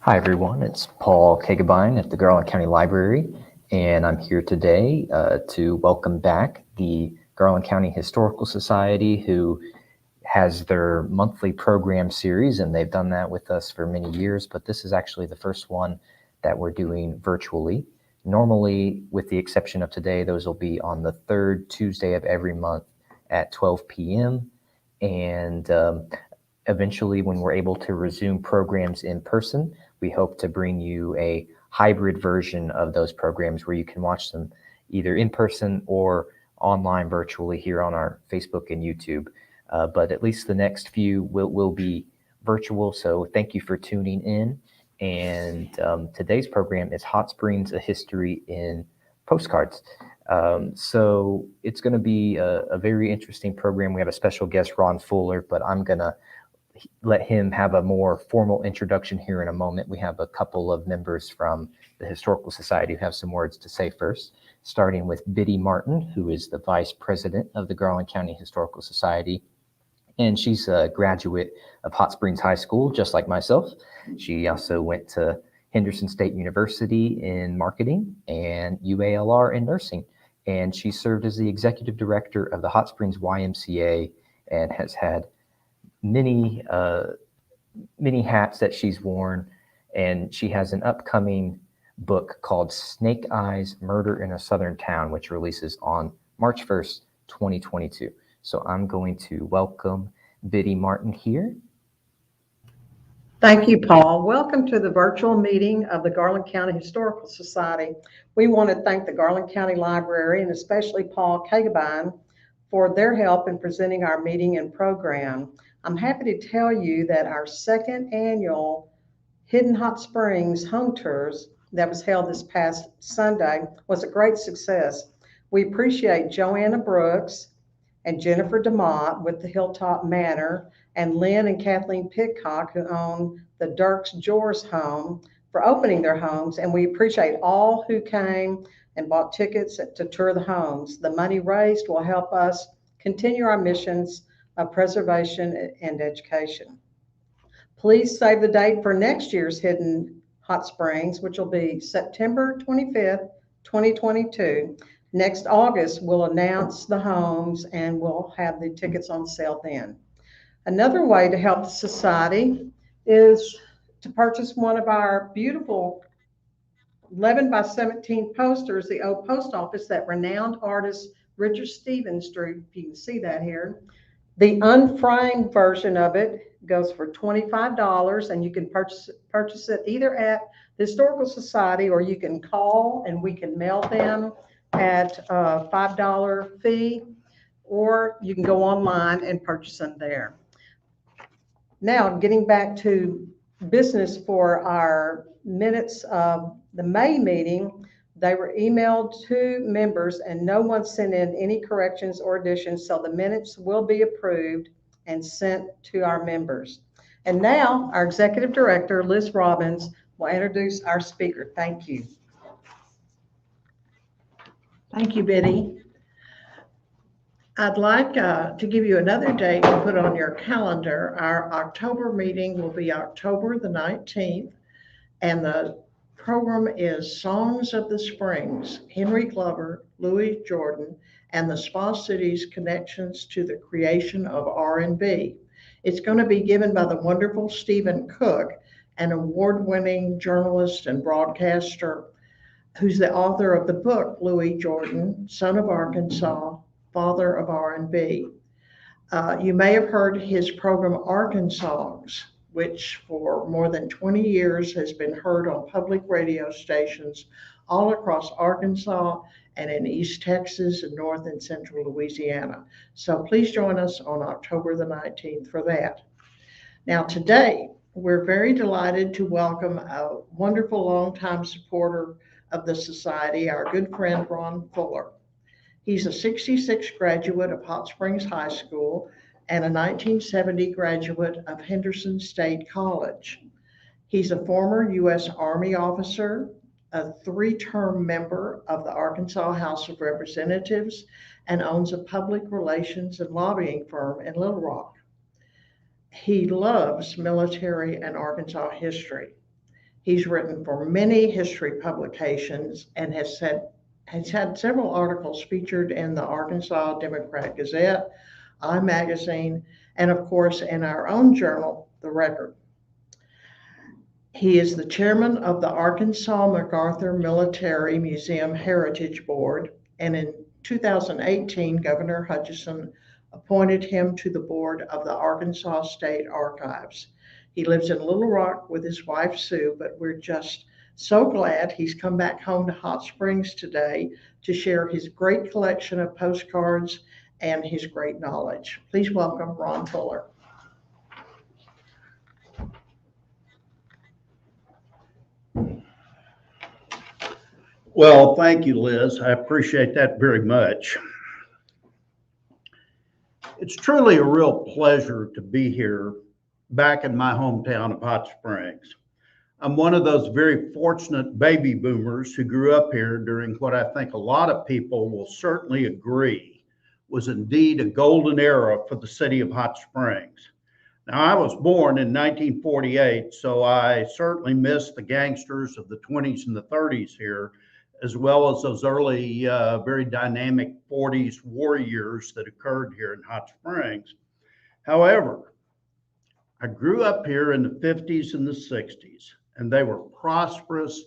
Hi, everyone. It's Paul Kagabine at the Garland County Library, and I'm here today to welcome back the Garland County Historical Society, who has their monthly program series, and they've done that with us for many years, but this is actually the first one that we're doing virtually. Normally, with the exception of today, those will be on the third Tuesday of every month at 12 p.m. And eventually, when we're able to resume programs in person, we hope to bring you a hybrid version of those programs where you can watch them either in person or online virtually here on our Facebook and YouTube. But at least the next few will be virtual. So thank you for tuning in. And today's program is Hot Springs, a History in Postcards. So it's going to be a very interesting program. We have a special guest, Ron Fuller, but I'm going to let him have a more formal introduction here in a moment. We have a couple of members from the Historical Society who have some words to say first, starting with Biddy Martin, who is the Vice President of the Garland County Historical Society. And she's a graduate of Hot Springs High School, just like myself. She also went to Henderson State University in marketing and UALR in nursing. And she served as the executive director of the Hot Springs YMCA and has had many hats that she's worn, and she has an upcoming book called Snake Eyes: Murder in a Southern Town, which releases on March 1st, 2022. So I'm going to welcome Biddy Martin here. Thank you, Paul. Welcome to the virtual meeting of the Garland County Historical Society. We want to thank the Garland County Library and especially Paul Kagabine for their help in presenting our meeting and program. I'm happy to tell you that our second annual Hidden Hot Springs Home Tours that was held this past Sunday was a great success. We appreciate Joanna Brooks and Jennifer DeMott with the Hilltop Manor, and Lynn and Kathleen Pidcock, who own the Dirks Jors home, for opening their homes. And we appreciate all who came and bought tickets to tour the homes. The money raised will help us continue our missions of preservation and education. Please save the date for next year's Hidden Hot Springs, which will be September 25th, 2022. Next August, we'll announce the homes and we'll have the tickets on sale then. Another way to help the society is to purchase one of our beautiful 11 by 17 posters, the old post office that renowned artist Richard Stevens drew. You can see that here. The unframed version of it goes for $25, and you can purchase it either at the Historical Society, or you can call and we can mail them at a $5 fee, or you can go online and purchase them there. Now, getting back to business for our minutes of the May meeting, they were emailed to members and no one sent in any corrections or additions, so the minutes will be approved and sent to our members. And now our Executive Director, Liz Robbins, will introduce our speaker. Thank you. Thank you, Biddy. I'd like to give you another date to put on your calendar. Our October meeting will be October the 19th, and the program is Songs of the Springs, Henry Glover, Louis Jordan, and the Spa City's connections to the creation of R&B. It's going to be given by the wonderful Stephen Cook, an award-winning journalist and broadcaster who's the author of the book, Louis Jordan, Son of Arkansas, Father of R&B. You may have heard his program Arkansongs, which for more than 20 years has been heard on public radio stations all across Arkansas and in East Texas and North and Central Louisiana. So please join us on October the 19th for that. Now today, we're very delighted to welcome a wonderful longtime supporter of the Society, our good friend Ron Fuller. He's a 66 graduate of Hot Springs High School and a 1970 graduate of Henderson State College. He's a former U.S. Army officer, a 3-term member of the Arkansas House of Representatives, and owns a public relations and lobbying firm in Little Rock. He loves military and Arkansas history. He's written for many history publications and has had several articles featured in the Arkansas Democrat Gazette, iMagazine, and of course in our own journal, The Record. He is the chairman of the Arkansas MacArthur Military Museum Heritage Board, and in 2018, Governor Hutchinson appointed him to the board of the Arkansas State Archives. He lives in Little Rock with his wife, Sue, but we're just so glad he's come back home to Hot Springs today to share his great collection of postcards and his great knowledge. Please welcome Ron Fuller. Well, thank you, Liz. I appreciate that very much. It's truly a real pleasure to be here back in my hometown of Hot Springs. I'm one of those very fortunate baby boomers who grew up here during what I think a lot of people will certainly agree was indeed a golden era for the city of Hot Springs. Now, I was born in 1948, so I certainly missed the gangsters of the 20s and the 30s here, as well as those early, very dynamic 40s war years that occurred here in Hot Springs. However, I grew up here in the 50s and the 60s, and they were prosperous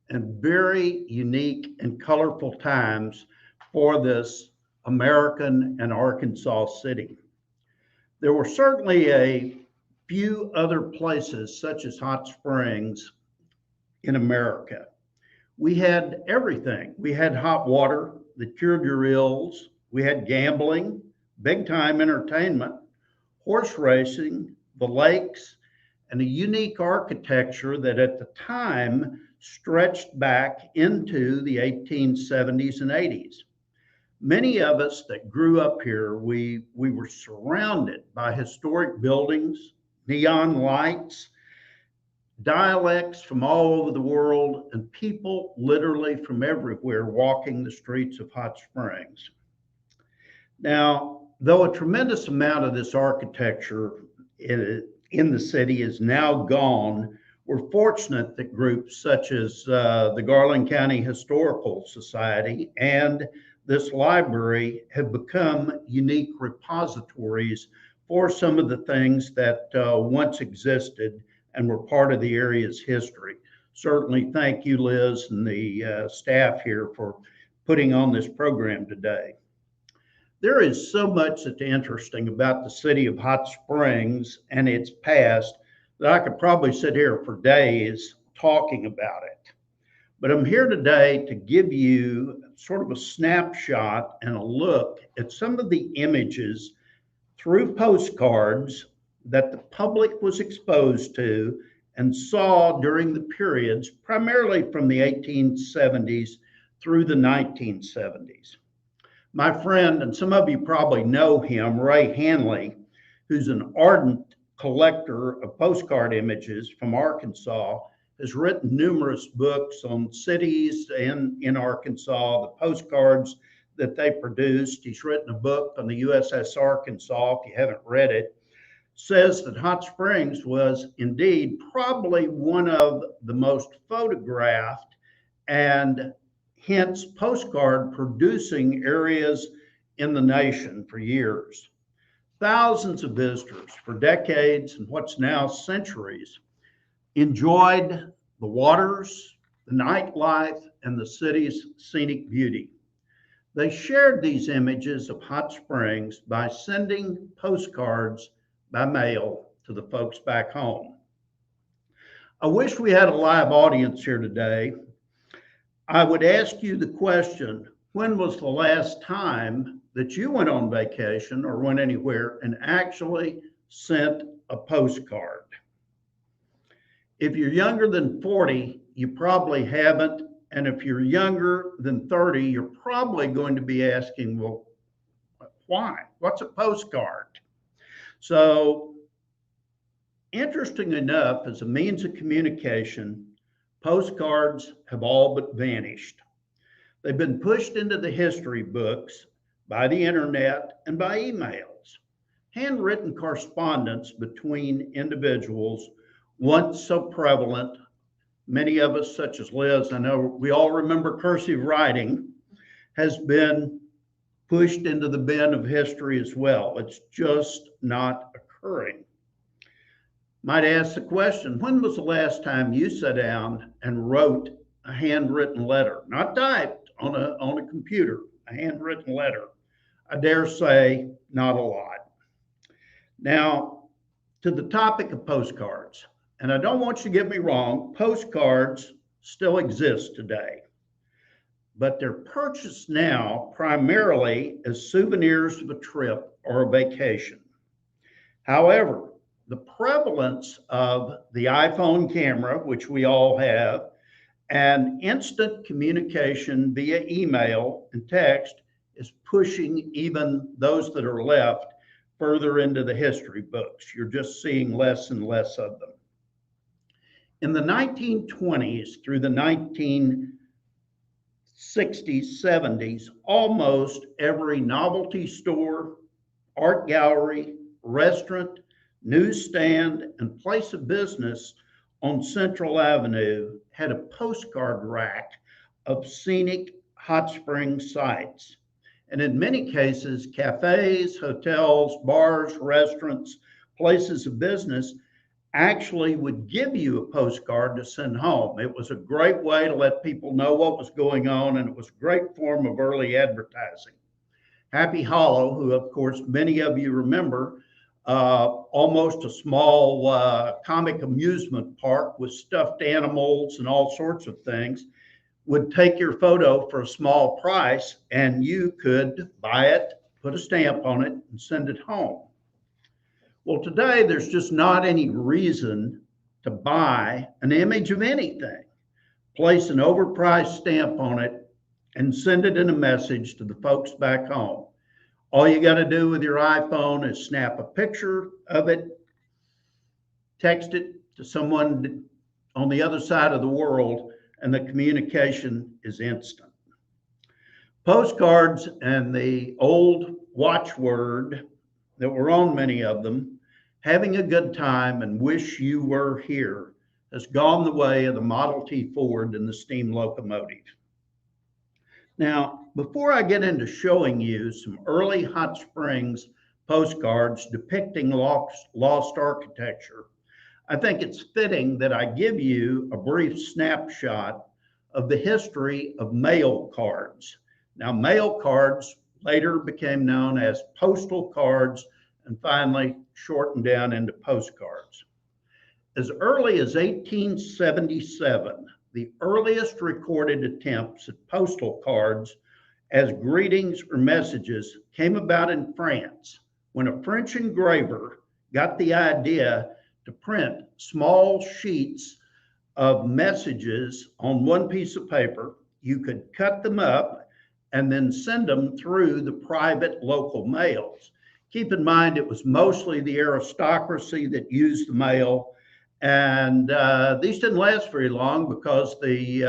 and very unique and colorful times for this American and Arkansas city. There were certainly a few other places, such as Hot Springs, in America. We had everything. We had hot water that cured your ills. We had gambling, big time entertainment, horse racing, the lakes, and a unique architecture that at the time stretched back into the 1870s and 80s. Many of us that grew up here, we were surrounded by historic buildings, neon lights, dialects from all over the world, and people literally from everywhere walking the streets of Hot Springs. Now, though a tremendous amount of this architecture in the city is now gone, we're fortunate that groups such as the Garland County Historical Society and this library have become unique repositories for some of the things that once existed and were part of the area's history. Certainly, thank you, Liz, and the staff here for putting on this program today. There is so much that's interesting about the city of Hot Springs and its past that I could probably sit here for days talking about it. But I'm here today to give you sort of a snapshot and a look at some of the images through postcards that the public was exposed to and saw during the periods, primarily from the 1870s through the 1970s. My friend, and some of you probably know him, Ray Hanley, who's an ardent collector of postcard images from Arkansas, has written numerous books on cities in Arkansas, the postcards that they produced. He's written a book on the USS Arkansas, if you haven't read it, says that Hot Springs was indeed probably one of the most photographed and hence postcard producing areas in the nation for years. Thousands of visitors for decades and what's now centuries enjoyed the waters, the nightlife, and the city's scenic beauty. They shared these images of Hot Springs by sending postcards by mail to the folks back home. I wish we had a live audience here today. I would ask you the question, when was the last time that you went on vacation or went anywhere and actually sent a postcard? If you're younger than 40, you probably haven't. And if you're younger than 30, you're probably going to be asking, well, why? What's a postcard? So, interesting enough, as a means of communication, postcards have all but vanished. They've been pushed into the history books by the internet and by emails. Handwritten correspondence between individuals, once so prevalent, many of us, such as Liz, I know we all remember cursive writing, has been pushed into the bin of history as well. It's just not occurring. Might ask the question, when was the last time you sat down and wrote a handwritten letter? Not typed on a computer, a handwritten letter. I dare say not a lot. Now, to the topic of postcards, and I don't want you to get me wrong, postcards still exist today, but they're purchased now primarily as souvenirs of a trip or a vacation. However, the prevalence of the iPhone camera, which we all have, and instant communication via email and text is pushing even those that are left further into the history books. You're just seeing less and less of them. In the 1920s through the 1960s, 70s, almost every novelty store, art gallery, restaurant, newsstand, and place of business on Central Avenue had a postcard rack of scenic hot spring sites. And in many cases, cafes, hotels, bars, restaurants, places of business actually would give you a postcard to send home. It was a great way to let people know what was going on, and it was a great form of early advertising. Happy Hollow, who of course many of you remember, almost a small comic amusement park with stuffed animals and all sorts of things, would take your photo for a small price and you could buy it, put a stamp on it, and send it home. Well, today there's just not any reason to buy an image of anything. Place an overpriced stamp on it and send it in a message to the folks back home. All you got to do with your iPhone is snap a picture of it, text it to someone on the other side of the world, and the communication is instant. Postcards and the old watchword that were on many of them, having a good time and wish you were here, has gone the way of the Model T Ford and the steam locomotive. Now, before I get into showing you some early Hot Springs postcards depicting lost architecture, I think it's fitting that I give you a brief snapshot of the history of mail cards. Now, mail cards later became known as postal cards and finally shortened down into postcards. As early as 1877, the earliest recorded attempts at postal cards as greetings or messages came about in France when a French engraver got the idea to print small sheets of messages on one piece of paper. You could cut them up and then send them through the private local mails. Keep in mind, it was mostly the aristocracy that used the mail, and these didn't last very long because the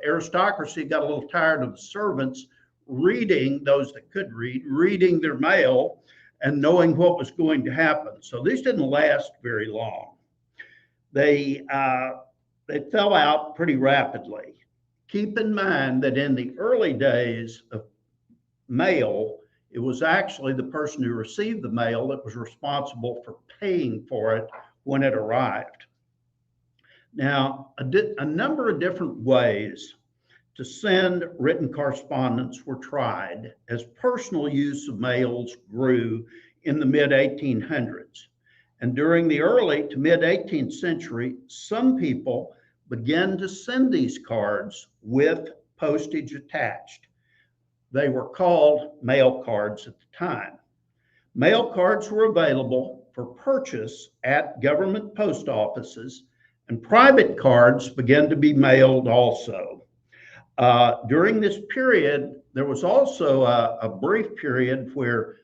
aristocracy got a little tired of the servants reading, those that could read, reading their mail and knowing what was going to happen. So these didn't last very long. They fell out pretty rapidly. Keep in mind that in the early days of mail, it was actually the person who received the mail that was responsible for paying for it when it arrived. Now, a number of different ways to send written correspondence were tried as personal use of mails grew in the mid-1800s. And during the early to mid-18th century, some people began to send these cards with postage attached. They were called mail cards at the time. Mail cards were available for purchase at government post offices, and private cards began to be mailed also. During this period, there was also a brief period where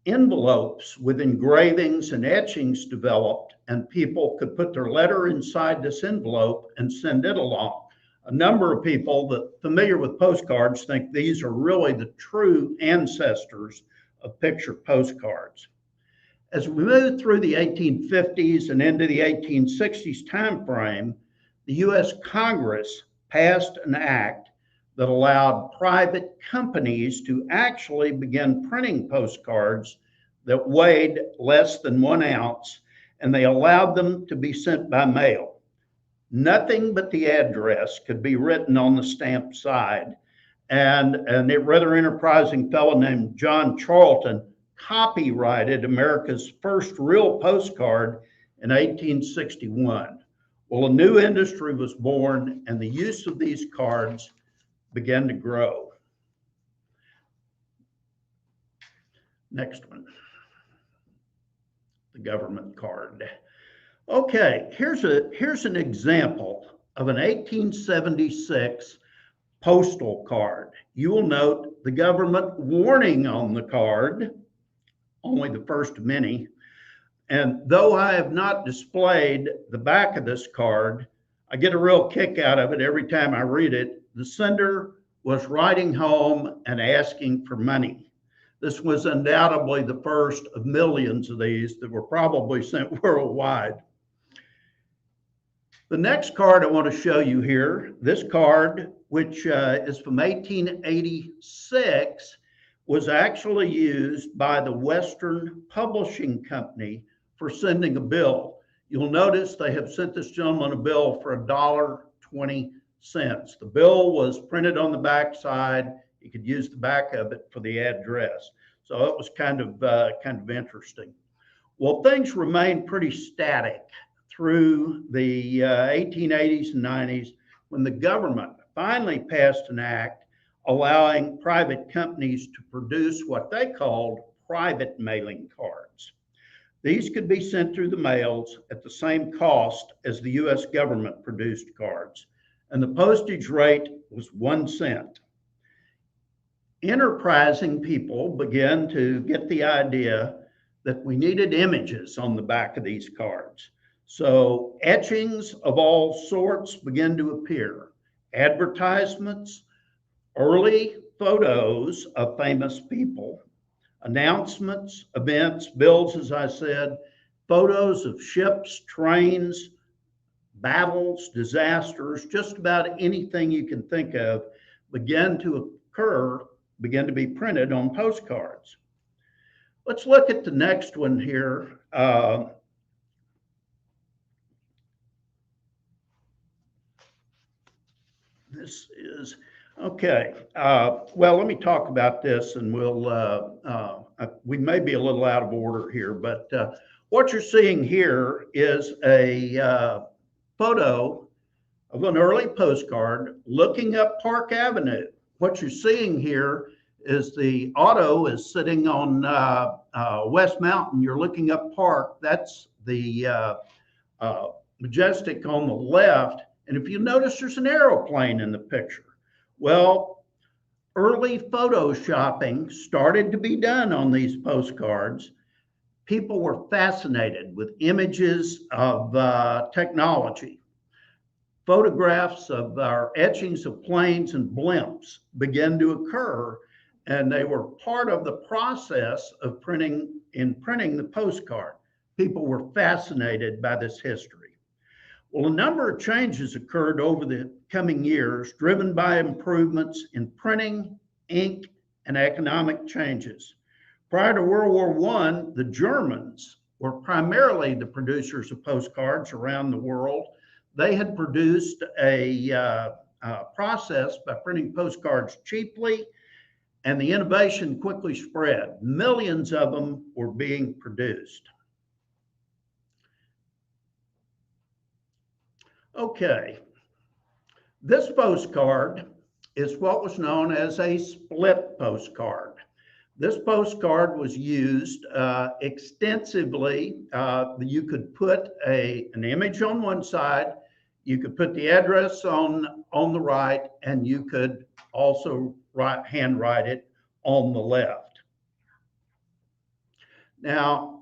envelopes with engravings and etchings developed, and people could put their letter inside this envelope and send it along. A number of people that familiar with postcards think these are really the true ancestors of picture postcards. As we move through the 1850s and into the 1860s timeframe, the U.S. Congress passed an act that allowed private companies to actually begin printing postcards that weighed less than 1 ounce, and they allowed them to be sent by mail. Nothing but the address could be written on the stamped side. And a rather enterprising fellow named John Charlton copyrighted America's first real postcard in 1861. Well, a new industry was born, and the use of these cards began to grow. Next one, the government card. Okay, here's an example of an 1876 postal card. You will note the government warning on the card, only the first of many. And though I have not displayed the back of this card, I get a real kick out of it every time I read it. The sender was writing home and asking for money. This was undoubtedly the first of millions of these that were probably sent worldwide. The next card I want to show you here, this card, which is from 1886, was actually used by the Western Publishing Company for sending a bill. You'll notice they have sent this gentleman a bill for $1.20. The bill was printed on the back side. You could use the back of it for the address. So it was kind of interesting. Well, things remained pretty static through the 1880s and 90s when the government finally passed an act allowing private companies to produce what they called private mailing cards. These could be sent through the mails at the same cost as the U.S. government produced cards, and the postage rate was 1 cent. Enterprising people began to get the idea that we needed images on the back of these cards. So etchings of all sorts began to appear. Advertisements, early photos of famous people, announcements, events, bills, as I said, photos of ships, trains, battles, disasters, just about anything you can think of began to be printed on postcards. Let's look at the next one here. This is, okay. Well, let me talk about this, and we may be a little out of order here, but what you're seeing here is a photo of an early postcard looking up Park Avenue. What you're seeing here is the auto is sitting on West Mountain. You're looking up Park. That's the Majestic on the left. And if you notice, there's an aeroplane in the picture. Well, early photoshopping started to be done on these postcards. People were fascinated with images of technology. Photographs of our etchings of planes and blimps began to occur, and they were part of the process of printing the postcard. People were fascinated by this history. Well, a number of changes occurred over the coming years, driven by improvements in printing, ink, and economic changes. Prior to World War I, the Germans were primarily the producers of postcards around the world. They had produced a process by printing postcards cheaply, and the innovation quickly spread. Millions of them were being produced. Okay, this postcard is what was known as a split postcard. This postcard was used extensively. You could put an image on one side, you could put the address on the right, and you could also handwrite it on the left. Now,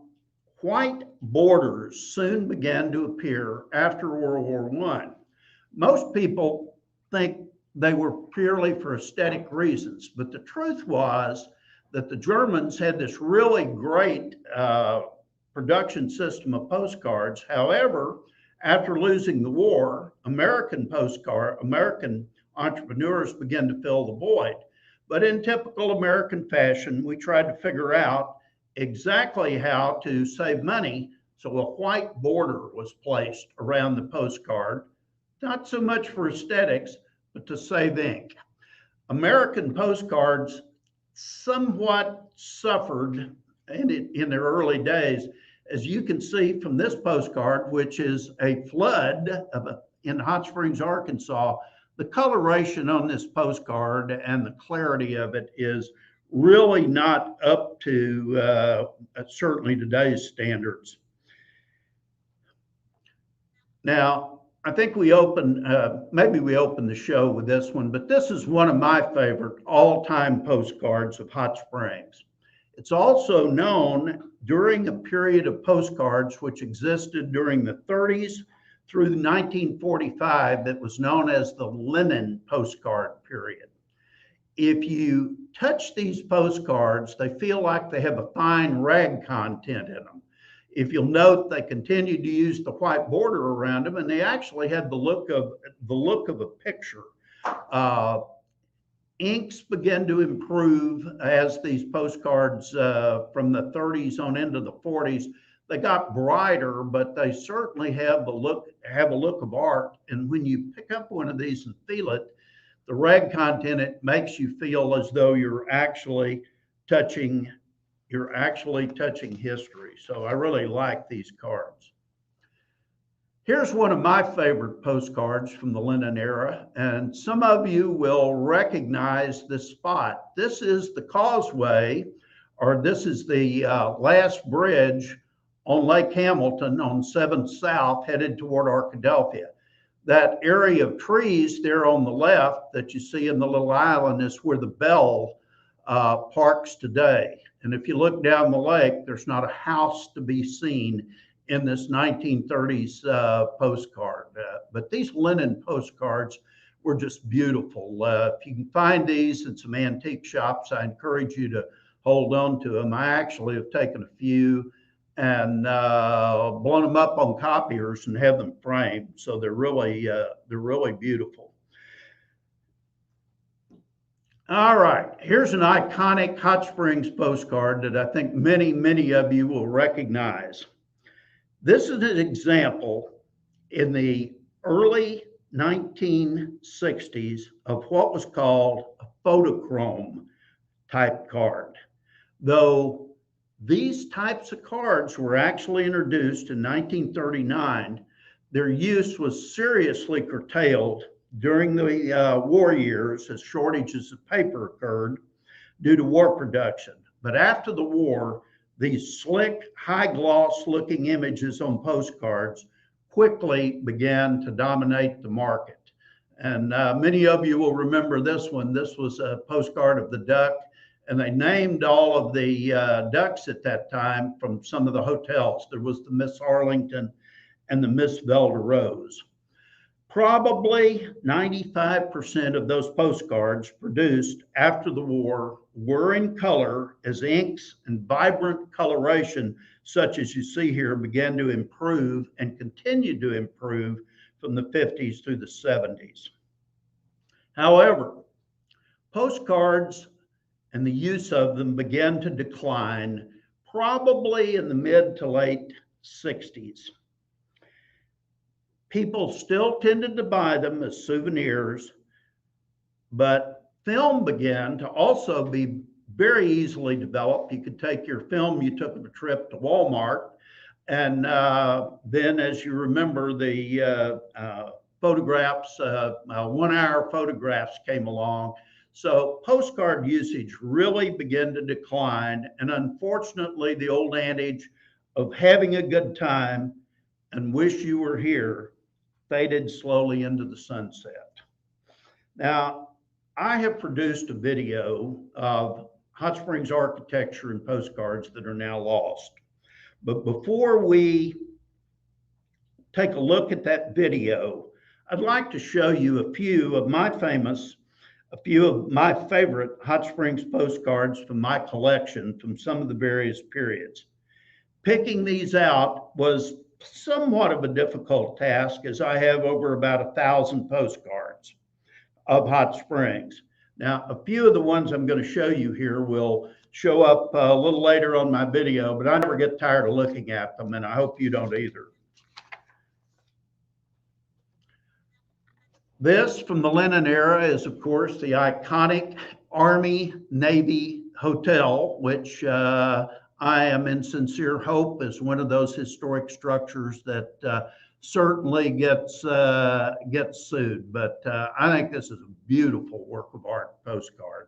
white borders soon began to appear after World War I. Most people think they were purely for aesthetic reasons, but the truth was that the Germans had this really great production system of postcards. However, After losing the war, American entrepreneurs began to fill the void. But in typical American fashion, we tried to figure out exactly how to save money. So a white border was placed around the postcard, not so much for aesthetics, but to save ink. American postcards somewhat suffered in their early days, as you can see from this postcard, which is a flood in Hot Springs, Arkansas. The coloration on this postcard and the clarity of it is really not up to certainly today's standards. Now, I think maybe we opened the show with this one, but this is one of my favorite all-time postcards of Hot Springs. It's also known during a period of postcards which existed during the 30s through 1945 that was known as the linen postcard period. If you touch these postcards, they feel like they have a fine rag content in them. If you'll note, they continued to use the white border around them, and they actually had the look of a picture. Inks began to improve as these postcards from the 30s on into the 40s. They got brighter, but they certainly have a look of art. And when you pick up one of these and feel it, the rag content, it makes you feel as though you're actually touching history. So I really like these cards. Here's one of my favorite postcards from the linen era, and some of you will recognize this spot. This is the causeway, or this is the last bridge on Lake Hamilton on 7th South headed toward Arkadelphia. That area of trees there on the left that you see in the little island is where the Bell parks today. And if you look down the lake, there's not a house to be seen in this 1930s postcard. But these linen postcards were just beautiful. If you can find these in some antique shops, I encourage you to hold on to them. I actually have taken a few and blown them up on copiers and have them framed. So they're really beautiful. All right, here's an iconic Hot Springs postcard that I think many of you will recognize. This is an example in the early 1960s of what was called a photochrome type card. Though these types of cards were actually introduced in 1939, their use was seriously curtailed during the war years as shortages of paper occurred due to war production. But after the war, these slick, high-gloss looking images on postcards quickly began to dominate the market. And many of you will remember this one. This was a postcard of the duck, and they named all of the ducks at that time from some of the hotels. There was the Miss Arlington and the Miss Velda Rose. Probably 95% of those postcards produced after the war were in color, as inks and vibrant coloration, such as you see here, began to improve and continued to improve from the 50s through the 70s. However, postcards and the use of them began to decline probably in the mid to late 60s. People still tended to buy them as souvenirs, but film began to also be very easily developed. You could take your film, you took a trip to Walmart, and then, as you remember, the photographs, 1 hour photographs came along. So postcard usage really began to decline, and unfortunately, the old adage of having a good time and wish you were here faded slowly into the sunset. Now, I have produced a video of Hot Springs architecture and postcards that are now lost. But before we take a look at that video, I'd like to show you a few of my favorite Hot Springs postcards from my collection from some of the various periods. Picking these out was somewhat of a difficult task, as I have over about 1,000 postcards of Hot Springs. Now, a few of the ones I'm going to show you here will show up a little later on my video, but I never get tired of looking at them, and I hope you don't either. This from the Lennon era is, of course, the iconic Army Navy Hotel, which I am in sincere hope is one of those historic structures that certainly gets sued. But I think this is a beautiful work of art postcard.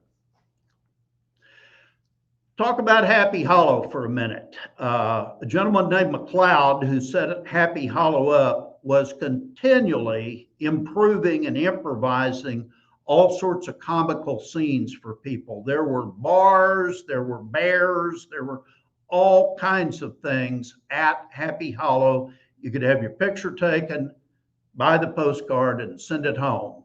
Talk about Happy Hollow for a minute. A gentleman named McLeod, who set Happy Hollow up, was continually improving and improvising all sorts of comical scenes for people. There were bars, there were bears, there were all kinds of things at Happy Hollow. You could have your picture taken, buy the postcard, and send it home.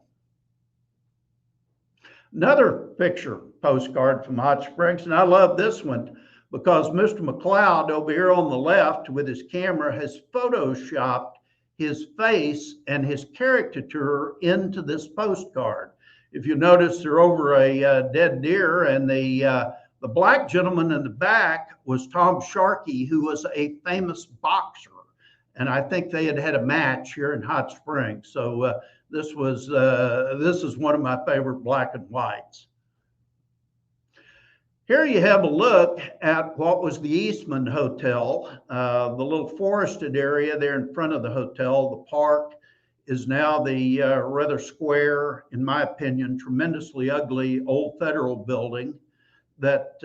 Another picture postcard from Hot Springs, and I love this one because Mr. McLeod over here on the left with his camera has photoshopped his face and his caricature into this postcard. If you notice, they're over a dead deer, and the black gentleman in the back was Tom Sharkey, who was a famous boxer, and I think they had a match here in Hot Springs. So this is one of my favorite black and whites. Here you have a look at what was the Eastman Hotel, the little forested area there in front of the hotel. The park is now the rather square, in my opinion, tremendously ugly old federal building that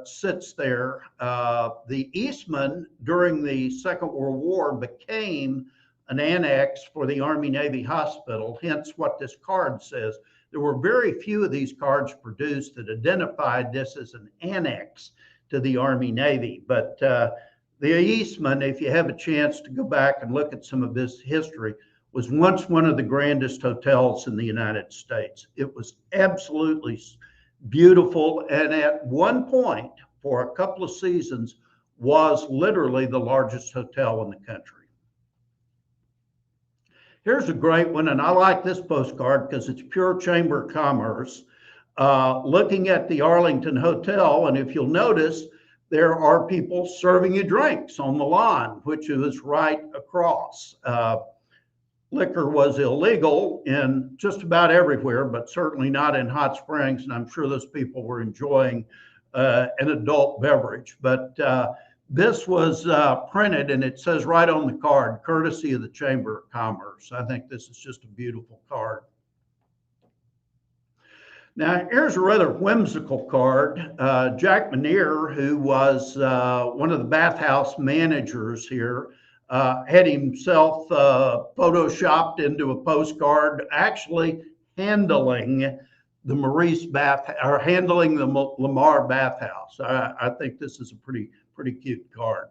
sits there. The Eastman, during the Second World War, became an annex for the Army Navy Hospital, hence what this card says. There were very few of these cards produced that identified this as an annex to the Army Navy. But the Eastman, if you have a chance to go back and look at some of this history, was once one of the grandest hotels in the United States. It was absolutely beautiful, and at one point, for a couple of seasons, was literally the largest hotel in the country. Here's a great one, and I like this postcard because it's pure Chamber of Commerce, looking at the Arlington Hotel, and if you'll notice, there are people serving you drinks on the lawn, which is right across. Liquor was illegal in just about everywhere, but certainly not in Hot Springs, and I'm sure those people were enjoying an adult beverage. But this was printed, and it says right on the card, courtesy of the Chamber of Commerce. I think this is just a beautiful card. Now, here's a rather whimsical card. Jack Manier, who was one of the bathhouse managers here, had himself photoshopped into a postcard, actually handling the Maurice bath, or handling the Lamar bathhouse. I think this is a pretty cute card.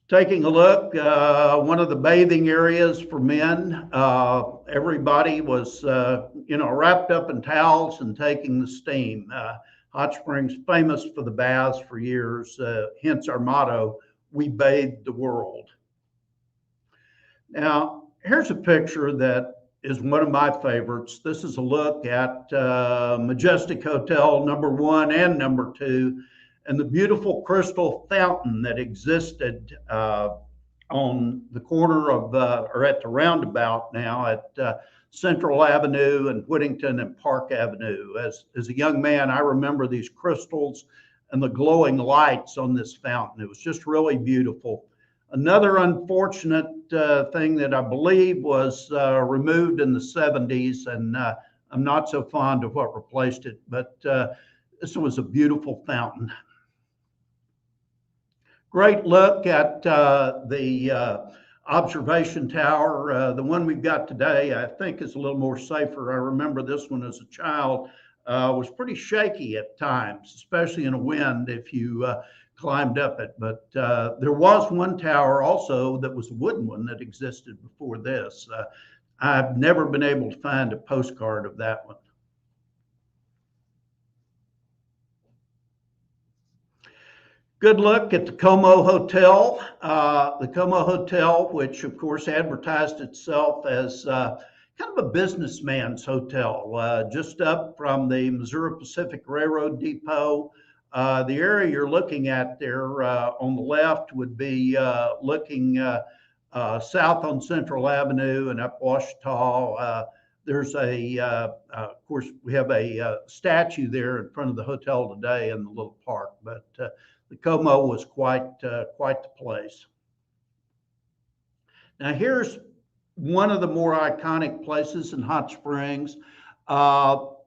Taking a look, one of the bathing areas for men, everybody was, wrapped up in towels and taking the steam. Hot Springs, famous for the baths for years, hence our motto, we bathe the world. Now, here's a picture that is one of my favorites. This is a look at Majestic Hotel #1 and #2, and the beautiful crystal fountain that existed on the corner of, or at the roundabout now at Central Avenue and Whittington and Park Avenue. As a young man, I remember these crystals and the glowing lights on this fountain. It was just really beautiful. Another unfortunate thing that I believe was removed in the 70s, and I'm not so fond of what replaced it, but this was a beautiful fountain. Great look at the observation tower. The one we've got today, I think, is a little more safer. I remember this one as a child. Was pretty shaky at times, especially in a wind if you climbed up it. But there was one tower also that was a wooden one that existed before this. I've never been able to find a postcard of that one. Good look at the Como Hotel. The Como Hotel, which of course advertised itself as kind of a businessman's hotel, just up from the Missouri Pacific Railroad Depot. The area you're looking at there on the left would be looking south on Central Avenue and up Ouachita. There's of course, we have a statue there in front of the hotel today in the little park, but the Como was quite the place. Now here's one of the more iconic places in Hot Springs.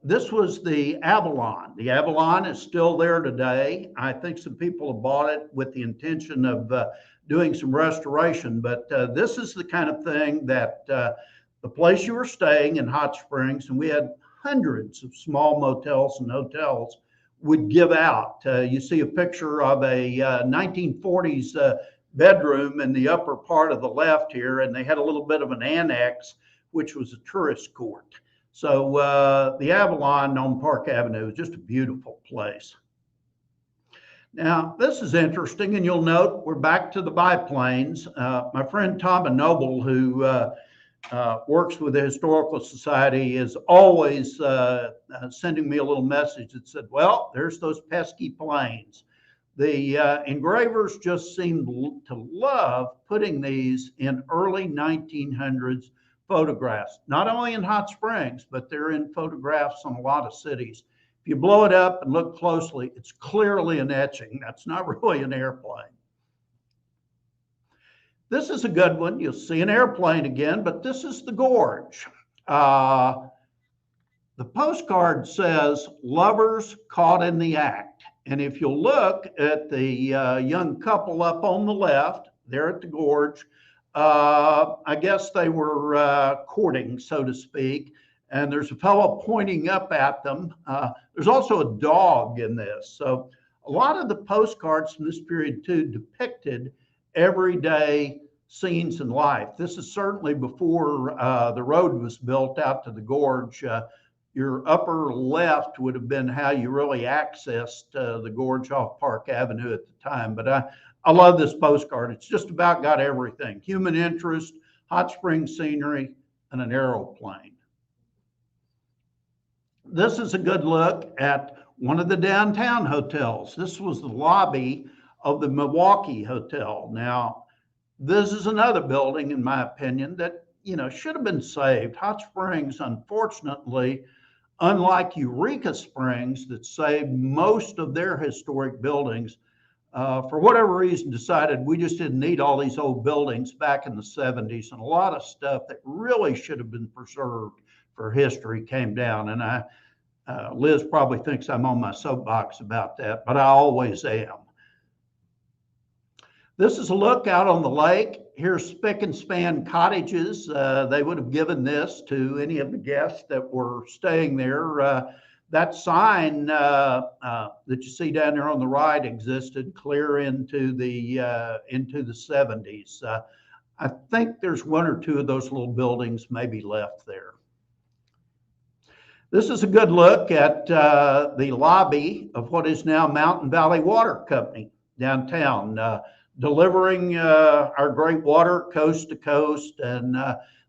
This was the Avalon. The Avalon is still there today. I think some people have bought it with the intention of doing some restoration, but this is the kind of thing that the place you were staying in Hot Springs, and we had hundreds of small motels and hotels, would give out. You see a picture of a 1940s bedroom in the upper part of the left here, and they had a little bit of an annex, which was a tourist court. So the Avalon on Park Avenue is just a beautiful place. Now, this is interesting, and you'll note we're back to the biplanes. My friend Tom Noble, who works with the Historical Society, is always sending me a little message that said, well, there's those pesky planes. The engravers just seem to love putting these in early 1900s photographs, not only in Hot Springs, but they're in photographs in a lot of cities. If you blow it up and look closely, it's clearly an etching. That's not really an airplane. This is a good one. You'll see an airplane again, but this is the gorge. The postcard says, "Lovers caught in the act." And if you'll look at the young couple up on the left, there at the gorge, I guess they were courting, so to speak. And there's a fellow pointing up at them. There's also a dog in this. So a lot of the postcards from this period too depicted everyday scenes in life. This is certainly before the road was built out to the gorge. Your upper left would have been how you really accessed the gorge off Park Avenue at the time. But I love this postcard. It's just about got everything: human interest, hot spring scenery, and an aeroplane. This is a good look at one of the downtown hotels. This was the lobby of the Milwaukee Hotel. Now, this is another building, in my opinion, that should have been saved. Hot Springs, unfortunately, unlike Eureka Springs, that saved most of their historic buildings, for whatever reason decided we just didn't need all these old buildings back in the 70s, and a lot of stuff that really should have been preserved for history came down. And Liz probably thinks I'm on my soapbox about that, but I always am. This is a look out on the lake. Here's Spick and Span Cottages. They would have given this to any of the guests that were staying there. That sign that you see down there on the right existed clear into the 70s. I think there's one or two of those little buildings maybe left there. This is a good look at the lobby of what is now Mountain Valley Water Company downtown, delivering our great water coast to coast. And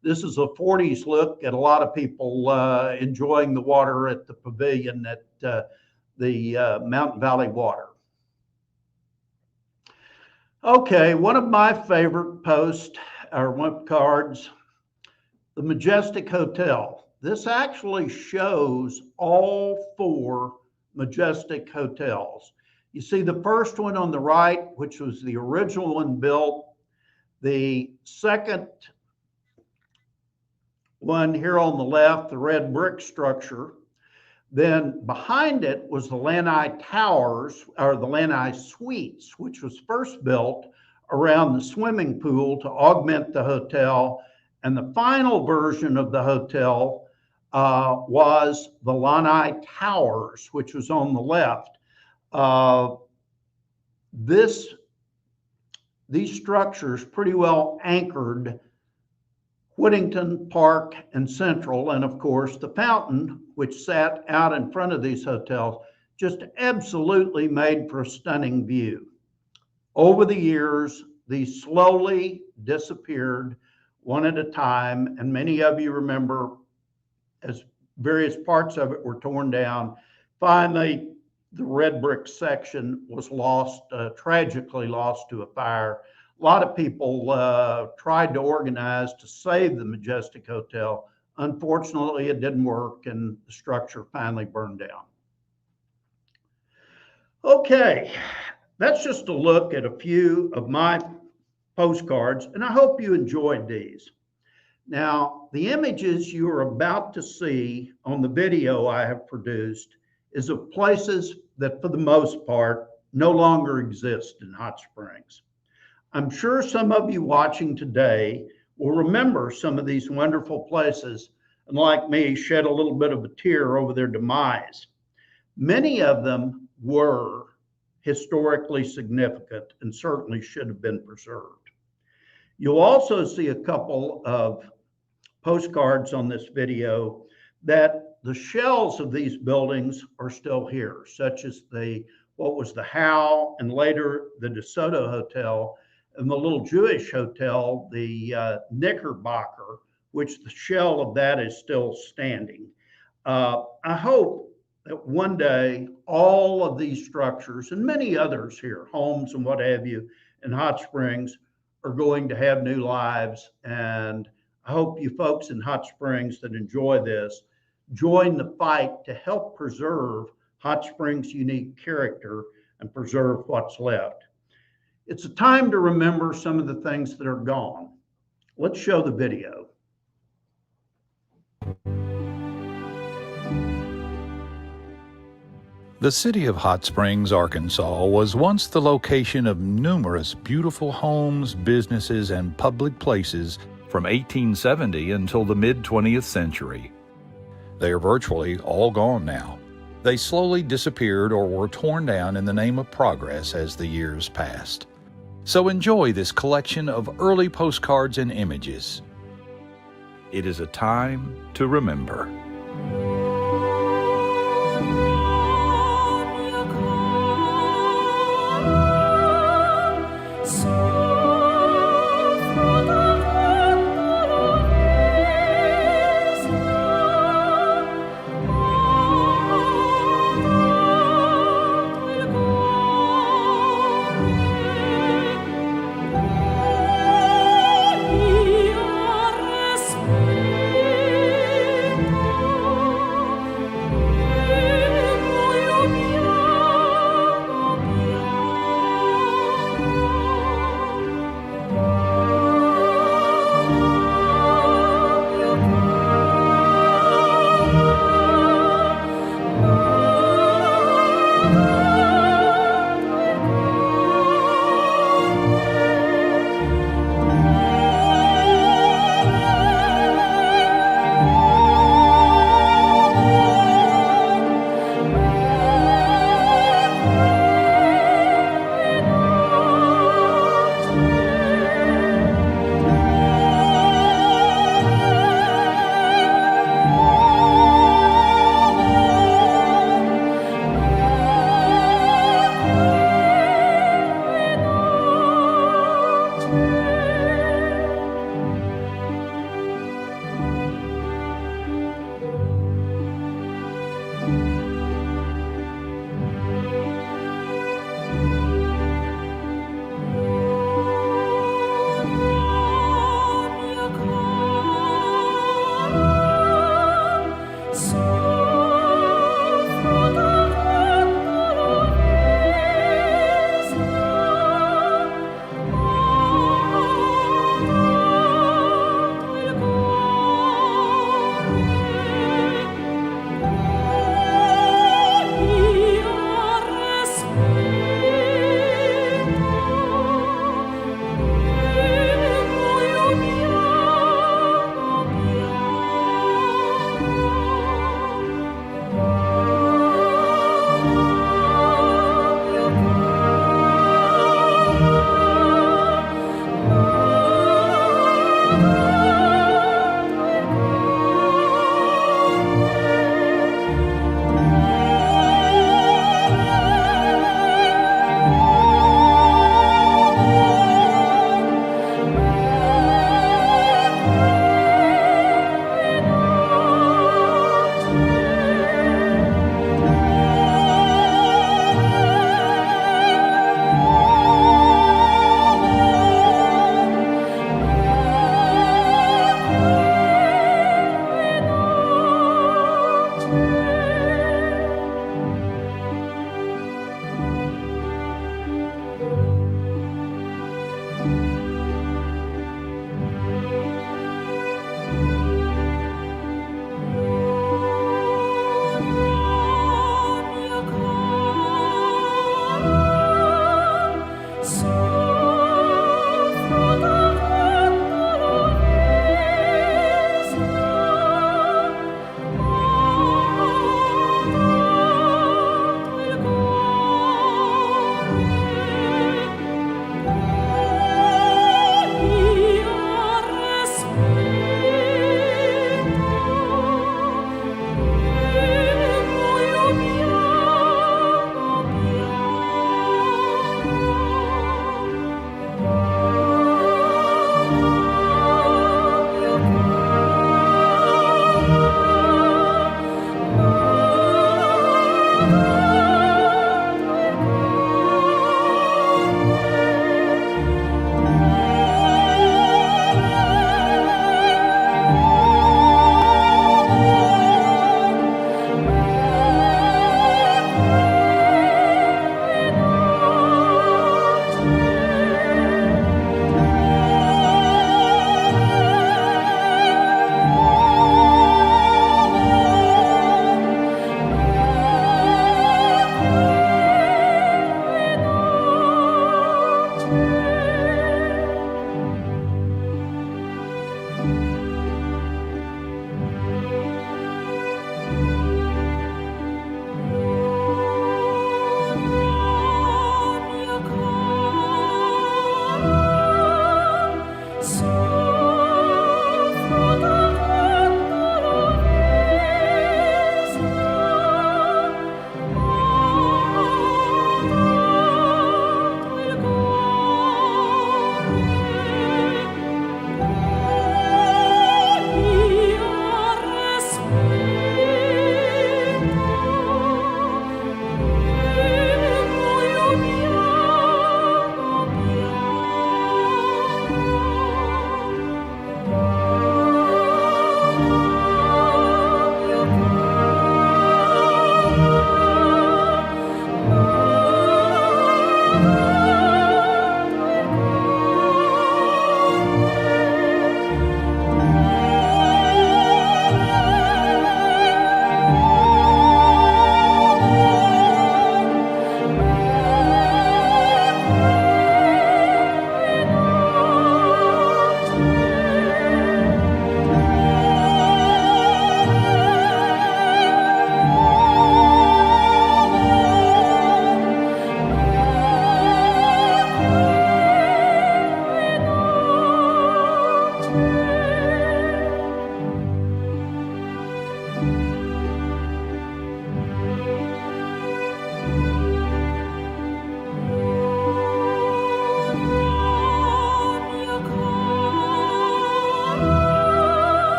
this is a 40s look at a lot of people enjoying the water at the pavilion at the Mountain Valley Water. Okay, one of my favorite cards, the Majestic Hotel. This actually shows all 4 Majestic hotels. You see the first one on the right, which was the original one built. The second one here on the left, the red brick structure. Then behind it was the Lanai Towers, or the Lanai Suites, which was first built around the swimming pool to augment the hotel. And the final version of the hotel was the Lanai Towers, which was on the left. These structures pretty well anchored Whittington, Park, and Central, and of course the fountain, which sat out in front of these hotels, just absolutely made for a stunning view. Over the years, these slowly disappeared one at a time, and many of you remember as various parts of it were torn down. Finally, the red brick section was lost, tragically lost to a fire. A lot of people tried to organize to save the Majestic Hotel. Unfortunately, it didn't work, and the structure finally burned down. Okay, that's just a look at a few of my postcards, and I hope you enjoyed these. Now, the images you are about to see on the video I have produced is of places that, for the most part, no longer exist in Hot Springs. I'm sure some of you watching today will remember some of these wonderful places and, like me, shed a little bit of a tear over their demise. Many of them were historically significant and certainly should have been preserved. You'll also see a couple of postcards on this video that the shells of these buildings are still here, such as what was the Howe and later the DeSoto Hotel, and the little Jewish hotel, the Knickerbocker, which the shell of that is still standing. I hope that one day all of these structures and many others here, homes and what have you, in Hot Springs are going to have new lives. And I hope you folks in Hot Springs that enjoy this join the fight to help preserve Hot Springs' unique character and preserve what's left. It's a time to remember some of the things that are gone. Let's show the video. The city of Hot Springs, Arkansas was once the location of numerous beautiful homes, businesses, and public places from 1870 until the mid-20th century. They are virtually all gone now. They slowly disappeared or were torn down in the name of progress as the years passed. So enjoy this collection of early postcards and images. It is a time to remember.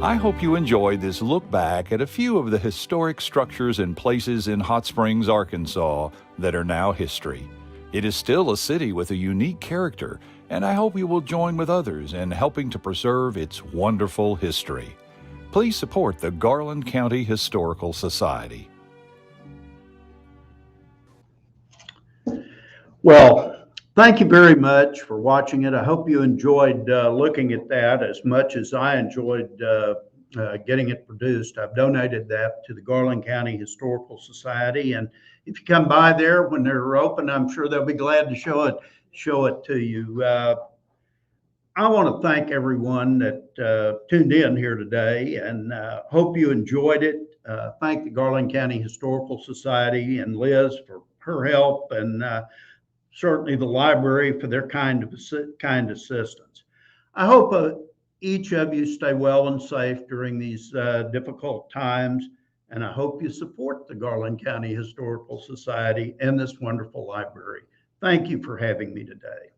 I hope you enjoyed this look back at a few of the historic structures and places in Hot Springs, Arkansas that are now history. It is still a city with a unique character, and I hope you will join with others in helping to preserve its wonderful history. Please support the Garland County Historical Society. Well, thank you very much for watching it. I hope you enjoyed looking at that as much as I enjoyed getting it produced. I've donated that to the Garland County Historical Society, and if you come by there when they're open, I'm sure they'll be glad to show it to you. I want to thank everyone that tuned in here today, and hope you enjoyed it. Thank the Garland County Historical Society and Liz for her help, and certainly the library for their kind assistance. I hope each of you stay well and safe during these difficult times, and I hope you support the Garland County Historical Society and this wonderful library. Thank you for having me today.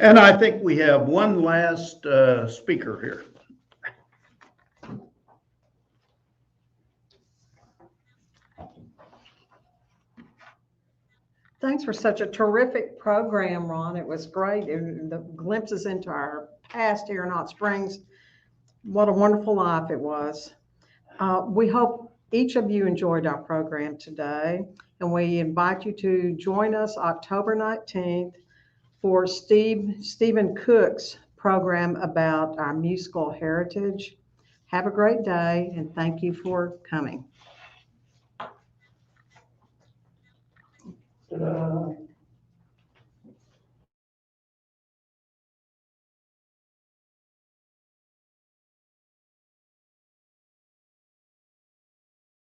And I think we have one last speaker here. Thanks for such a terrific program, Ron. It was great. And the glimpses into our past here in Hot Springs. What a wonderful life it was. We hope each of you enjoyed our program today, and we invite you to join us October 19th for Stephen Cook's program about our musical heritage. Have a great day, and thank you for coming. Ta-da.